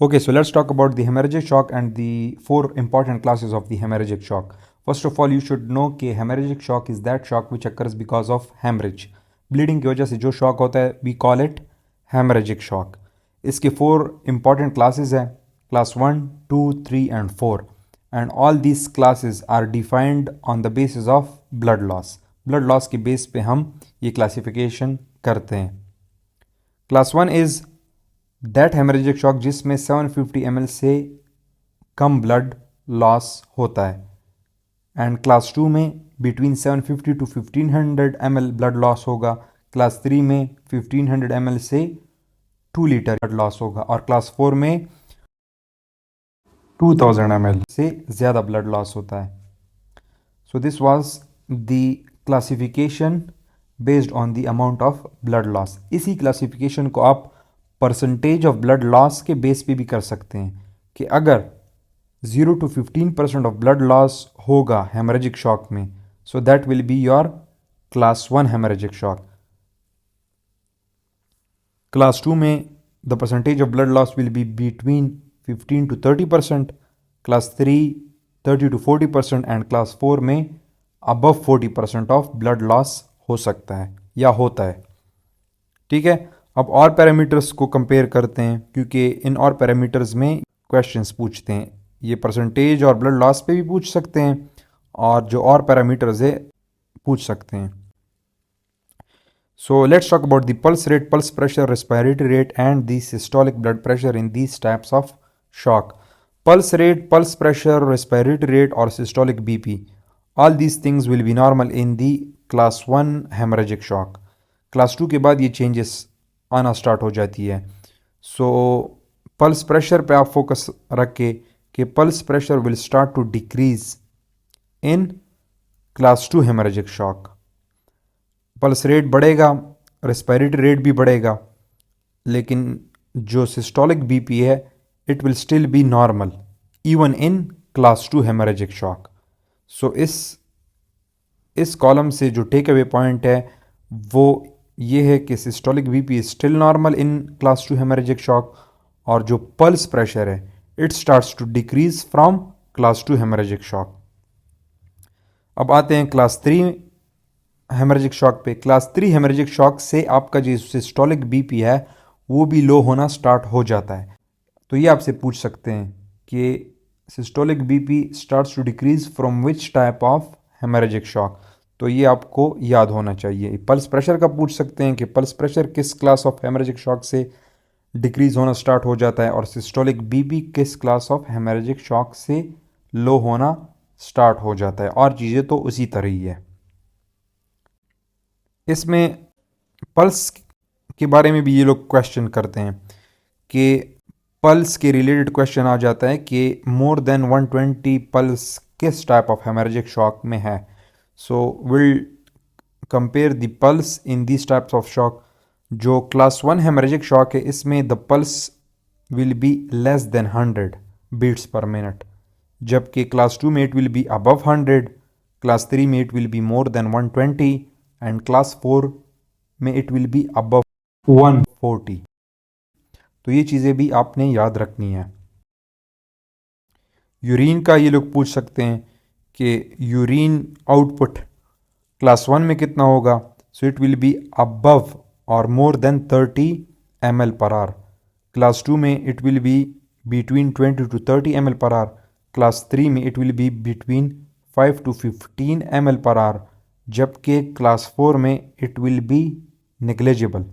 Okay, so let's talk about the hemorrhagic shock and the four important classes of the hemorrhagic shock. First of all, you should know कि hemorrhagic shock is that shock which occurs because of hemorrhage. Bleeding की वजह से जो shock होता है, we call it hemorrhagic shock. इसके four important classes हैं, class 1, 2, 3 and 4. And all these classes are defined on the basis of blood loss. Blood loss के base पे हम ये classification करते हैं. Class 1 is that haemorrhagic shock जिसमें 750 ml से कम ब्लड लॉस होता है. एंड क्लास 2 में between 750 to 1500 ml blood loss होगा. क्लास 3 में 1500 ml से 2 लीटर ब्लड लॉस होगा. और क्लास 4 में 2000 ml से ज़्यादा ब्लड लॉस होता है. So this was the classification based on the amount of blood loss. इसी क्लासिफिकेशन को आप परसेंटेज ऑफ ब्लड लॉस के बेस पे भी कर सकते हैं कि अगर 0 to 15% ऑफ ब्लड लॉस होगा हेमरेजिक शॉक में, so that will be your class 1 haemorrhagic shock. Class 2 में the percentage of blood loss will be between 15 to 30%, class 3 30 to 40% and class 4 में अबव 40% ऑफ ब्लड लॉस हो सकता है या होता है. ठीक है, अब और पैरामीटर्स को कंपेयर करते हैं क्योंकि इन और पैरामीटर्स में क्वेश्चंस पूछते हैं. ये परसेंटेज और ब्लड लॉस पे भी पूछ सकते हैं और जो और पैरामीटर्स है पूछ सकते हैं. So let's talk about the pulse rate, pulse pressure, respiratory rate and the systolic blood pressure in these types of shock. Pulse rate, pulse pressure, respiratory rate और systolic BP, all these things will be normal in the class 1 haemorrhagic shock. Class 2 के बाद ये changes आना start हो जाती है. सो pulse pressure पे आप फोकस रख के कि pulse pressure will start to decrease in class 2 haemorrhagic shock. Pulse rate बढ़ेगा, रेस्पिरेटरी रेट भी बढ़ेगा, लेकिन जो सिस्टोलिक बीपी है it will still be normal even in class 2 haemorrhagic shock. So इस कॉलम से जो टेक अवे पॉइंट है वो ये है कि systolic BP is still normal in class 2 haemorrhagic shock और जो पल्स प्रेशर है it starts to decrease from class 2 haemorrhagic shock. अब आते हैं क्लास 3 हेमरेजिक शॉक पे. क्लास 3 हेमरेजिक शॉक से आपका जो सिस्टोलिक बीपी है वो भी लो होना स्टार्ट हो जाता है. तो ये आपसे पूछ सकते हैं कि systolic BP starts to decrease from which type of haemorrhagic shock. तो ये आपको याद होना चाहिए. पल्स प्रेशर का पूछ सकते हैं कि पल्स प्रेशर किस क्लास ऑफ हेमरेजिक शॉक से डिक्रीज होना स्टार्ट हो जाता है और सिस्टोलिक बीपी किस क्लास ऑफ हेमरेजिक शॉक से लो होना स्टार्ट हो जाता है. और चीज़ें तो उसी तरह ही है. इसमें पल्स के बारे में भी ये लोग क्वेश्चन करते हैं कि पल्स के रिलेटेड क्वेश्चन आ जाता है कि मोर देन 120 पल्स किस टाइप ऑफ हेमरेजिक शॉक में है. So we'll compare the pulse in these types of shock. जो क्लास 1 हेमरेजिक शॉक है इसमें the pulse will be less than 100 beats per minute, जबकि क्लास 2 में it will be above 100, class 3 में it will be more than 120 and class 4 में it will be above 140. तो ये चीज़ें भी आपने याद रखनी है. यूरिन का ये लोग पूछ सकते हैं कि यूरिन आउटपुट क्लास 1 में कितना होगा. So it will be above और more than 30 ml per hour. Class 2 में it will be between 20 to 30 ml per hour. Class 3 में it will be between 5 to 15 ml per hour, जबकि class 4 में it will B negligible.